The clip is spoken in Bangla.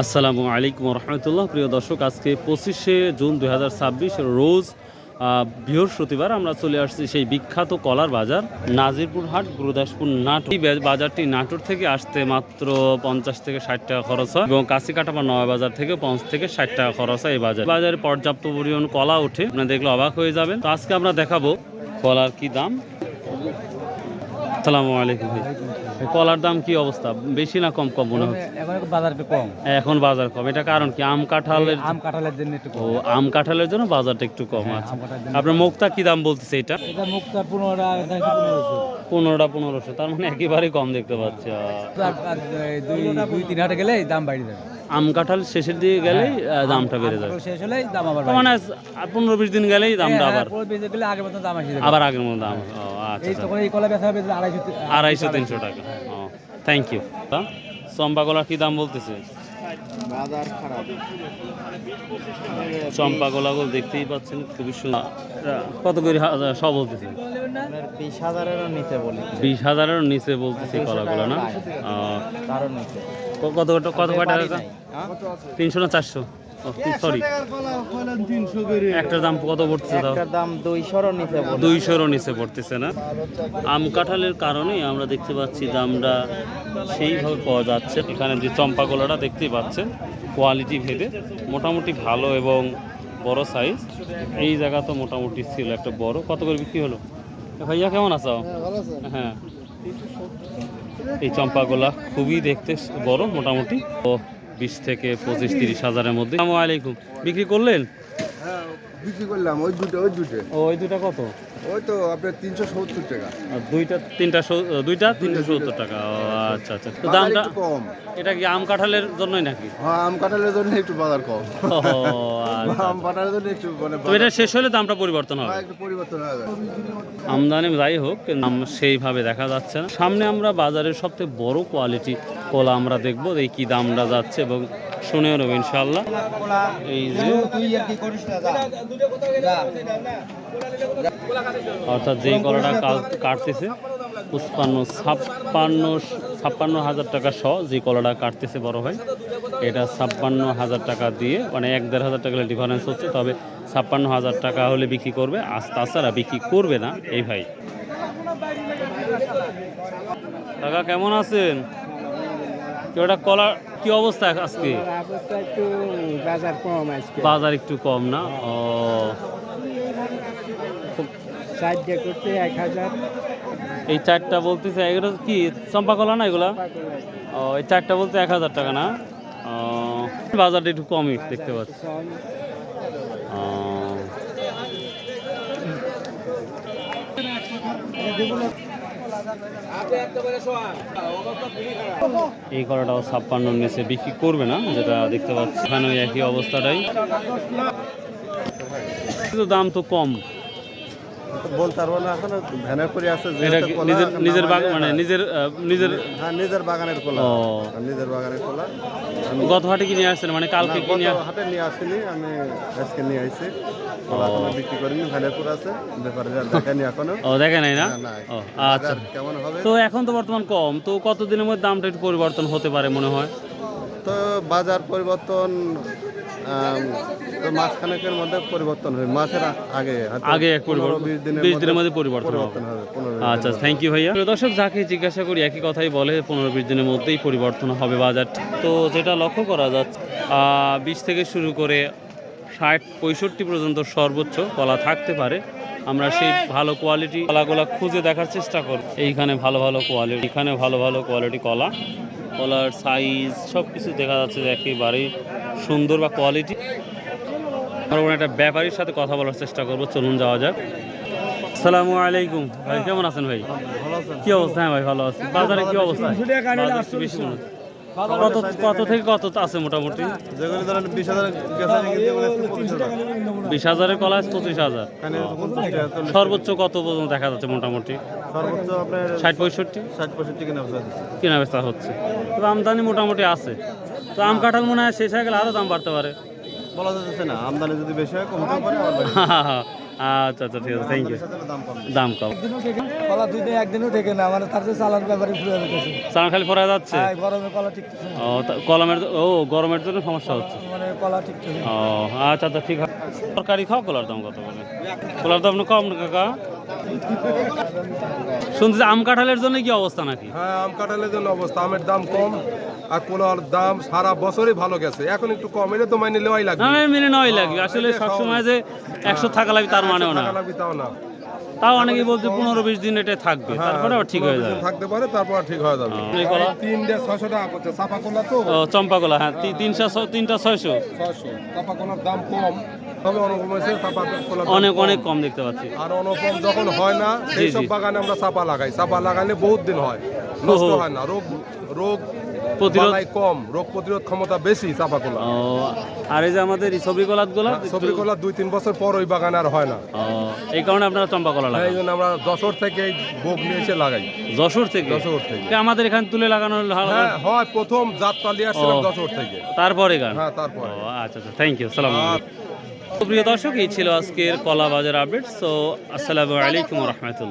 আসসালামু আলাইকুম রহমতুল্লাহ। প্রিয় দর্শক, আজকে 25শে জুন 2026 রোজ বৃহস্পতিবার আমরা চলে আসছি সেই বিখ্যাত কলার বাজার নাজিরপুর হাট, গুরুদাসপুর নাটোর। এই বাজারটি নাটোর থেকে আসতে মাত্র 50 থেকে 60 টাকা খরচ হয় এবং কাশিকাটা বা নয়া বাজার থেকে 50 থেকে 60 টাকা খরচ হয়। এই বাজারে পর্যাপ্ত পরিমাণ কলা ওঠে, আপনারা দেখলে অবাক হয়ে যাবেন। তো আজকে আমরা দেখাবো কলার কি দাম। আসসালামু আলাইকুম ভাই, কলার দাম কি অবস্থা? বেশি না কম? কম মনে হচ্ছে এখন বাজার একটু কম। এখন বাজার কম, এটা কারণ কি? আম কাঁঠালের জন্য একটু ও আম কাঁঠালের জন্য বাজারটা একটু কম আছে। আপনার মুক্তা কি দাম বলতেছে এটা? এটা মুক্তা 15 1500। তার মানে একেবারে কম দেখতে পাচ্ছি। 2-3 হাটে গেলে দাম বাড়িয়ে যাবে। আম কাঁঠাল শেষের দিকে গেলেই দামটা বেড়ে যাবে। শেষ হলেই দাম আবার মানে 15-20 দিন গেলেই দামটা আবার গেলে আগের মতো দাম আসে যাবে। আবার আগের মতো দাম। আচ্ছা, এই তখন এই কলা বেচা হবে 250-300 টাকা। Thank you. চম্পা কলার কি দাম বলতেছে? বাজার খারাপ। চম্পা কলাগুলো দেখতেই পাচ্ছেন, খুবই সুন্দর। কত করে সব বলতেছে? 20,000-এরও নিচে বলি। 20,000-এর নিচে বলতেছে কলাগুলো না? তারও নিচে। কত কয়টা টাকা? 300 না 400? সরি, একটার দাম কত পড়তেছে? একটার দাম 200-এরও নিচে বলি। 200-এরও নিচে পড়তেছে না? আম কাঁঠালের কারণেই আমরা দেখতে পাচ্ছি দামটা সেইভাবে পাওয়া যাচ্ছে। এখানে যে চম্পা কলাটা দেখতেই পাচ্ছেন, কোয়ালিটি ভেদে মোটামুটি ভালো এবং বড় সাইজ। এই জায়গা তো মোটামুটি ছিল একটা বড়। কত করে বিক্রি হলো? ভাইয়া কেমন আছো? হ্যাঁ, এই চম্পাগুলা খুবই দেখতে বড়, মোটামুটি 20 থেকে 25-30 হাজারের মধ্যে। আসসালামু আলাইকুম, বিক্রি করলেন? হ্যাঁ, বিক্রি করলাম ওই দুটো। ওই দুটা কত? ওই তো আপনার 370 টাকা। আর দুইটা 370 টাকা। আচ্ছা আচ্ছা, তো বাজার দামটা একটু কম। এটা কি আম কাঁঠালের জন্যই নাকি? হ্যাঁ, আম কাঁঠালের জন্য একটু বাজার কম। ও আচ্ছা। আম কাঁঠালের জন্য একটু মানে তো এটা শেষ হলে দামটা পরিবর্তন হবে। একটু পরিবর্তন হয়ে যাবে। আমদানি যাই হোক, দাম সেইভাবে দেখা যাচ্ছে না। সামনে আমরা বাজারের সবচেয়ে বড় কোয়ালিটি কলা আমরা দেখবো, এই কি দামটা যাচ্ছে এবং শুনেও নেব ইনশাল্লাহ। এই যে অর্থাৎ যেই কলাটা কাটতেছে 56 হাজার টাকা সহ যে কলাটা কাটতেছে বড় ভাই, এটা 56,000 টাকা দিয়ে, মানে 1-1.5 টাকা ডিফারেন্স হচ্ছে। তবে 56,000 টাকা হলে বিক্রি করবে, আর তাছাড়া বিক্রি করবে না এই ভাই। কাকা কেমন আছেন? ওটা কলার কি অবস্থা আজকে? একটু বাজার কম আজকে। বাজার একটু কম না? ও, সাইডে করতে 1,000। এই চারটা বলতেছে, এগুলো কি চম্পা কলা না এগুলা? ও, এই চারটা বলতে 1,000 টাকা না? বাজারটা একটু কমই দেখতে পাচ্ছি। এই কলাটাও 56 নিচে বিক্রি করবে না, যেটা দেখতে পাচ্ছি। এখানে একই অবস্থাটাই, কিন্তু দাম তো কম। বলতে পারবো না, এখন ভ্যানের করে আছে। এটা কি নিজের বাগান, মানে নিজের বাগানের কলা। ও, নিজের বাগানের কলা। গত হাটে কি নিয়ে আসছেন? মানে কালকে কি নিয়ে? হাটে নিয়ে আসিনি, আমি আজকে নিয়ে আইছি। এখনো বিক্রি করিনি, ভ্যানের করে আছে। ব্যাপারে দেখেনি এখনো। ও, দেখে নাই না? না, ও আচ্ছা। কেমন হবে? তো এখন তো বর্তমান কম, তো কতদিনের মধ্যে দামটা একটু পরিবর্তন হতে পারে মনে হয়? তো বাজার পরিবর্তন তো মাসখানেকের মধ্যে পরিবর্তন হবে। মাসের আগে এক 20 দিনের মধ্যে পরিবর্তন হবে। আচ্ছা, থ্যাংক ইউ ভাইয়া। দর্শক, যাকে জিজ্ঞাসা করি একই কথাই বলে, 15-20 দিনের মধ্যেই পরিবর্তন হবে বাজার। তো যেটা লক্ষ্য করা যাচ্ছে, 20 থেকে শুরু করে 60-65 পর্যন্ত সর্বোচ্চ কলা থাকতে পারে। আমরা সেই ভালো কোয়ালিটি কলাগুলো খুঁজে দেখার চেষ্টা করব। এইখানে ভালো কোয়ালিটি কলার সাইজ সব কিছু দেখা যাচ্ছে যে একেবারেই সুন্দর বা কোয়ালিটি। আমরা একটা ব্যাপারীর সাথে কথা বলার চেষ্টা করবো, চলুন যাওয়া যাক। আসসালামু আলাইকুম ভাই, কেমন আছেন ভাই? কি অবস্থা? হ্যাঁ ভাই, ভালো আছি। বাজারে কি অবস্থা? বেশি কত থেকে কত আছে মোটামুটি? 20,000-এর কলা 25,000। সর্বোচ্চ কত পর্যন্ত দেখা যাচ্ছে মোটামুটি? 60-65 কেনা বেচা হচ্ছে। তো আমদানি মোটামুটি আছে। তো আম কাঁঠাল মনে হয় শেষ হয়ে গেলে আরো দাম বাড়তে পারে। বলা যাচ্ছে না, আমদানি যদি বেশি হয় কমতে পারে। আচ্ছা আচ্ছা ঠিক আছে, থ্যাংক ইউ। দাম কম, কলা 2 দিন একদিনও ঠেকে না, মানে তার যে চালান ব্যাপারে ঘুরে যেতেছে। চালান খালি পড়া যাচ্ছে। গরমে কলা টিকতেছে না, ও গরমের জন্য সমস্যা হচ্ছে। মানে কলা টিকতেছে না। ও আচ্ছা আচ্ছা ঠিক আছে। তরকারি খাও, কলার দাম কত বলে? কলার দাম না কম না কাকা? শুনছি আম কাঁঠালের জন্য কি অবস্থা নাকি? হ্যাঁ, আম কাঁঠালের জন্য অবস্থা, আমের দাম কম আর কলার দাম সারা বছরই ভালো গেছে, এখন একটু কম, এটা তো মাইনে নেওয়াই লাগবে। না মেনে নয় লাগে আসলে, সবসময় যে 100 থাকা লাগবে তার মানেও না। টাকা লাগবে তাও না। তাও অনেকেই বলছে 15-20 দিন এটা থাকবে, তারপরে আবার ঠিক হয়ে যাবে। থাকতে পারে, তারপর ঠিক হয়ে যাবে। এই কলা 600 টাকা করছে চাপা কলা, তো ও চম্পা কলা, হ্যাঁ 3টা 600। 600 চাপা কলার দাম কম, তবে অনুপম হয়েছে চাপা কলার দাম অনেক কম। অনেক কম দেখতে পাচ্ছি। আর অনুপম যখন হয় না সেই সব জি। বাগানে আমরা চাপা লাগাই, চাপা লাগালে বহুত দিন হয়, নষ্ট হয় না, রোগ প্রতিরোধ বালাই কম, রোগ প্রতিরোধ ক্ষমতা বেশি চাপা কলা। ও আর এই যে আমাদের এই সবজি কলার গুলা সবজি কলা 2-3 বছর পর ওই বাগানে আর হয় না, এই কারণে আপনারা চম্পা কলা এই লাগান। জন্য আমরা যশোর থেকে এই বোক নিয়ে এসে লাগাই। যশোর থেকে? যশোর থেকে। আমাদের এখানে তুলে লাগানো হলো ভালো। হ্যাঁ হয়, প্রথম যাত্রা নিয়ে আসছিলাম ও। যশোর থেকে। তারপরে গান। হ্যাঁ তারপর। ও আচ্ছা আচ্ছা, থ্যাংক ইউ, সালাম আলাইকুম। প্রিয় দর্শক, এই ছিল আজকের কলা বাজার আপডেট। সো আসসালামু আলাইকুম রহমতুল্লাহ।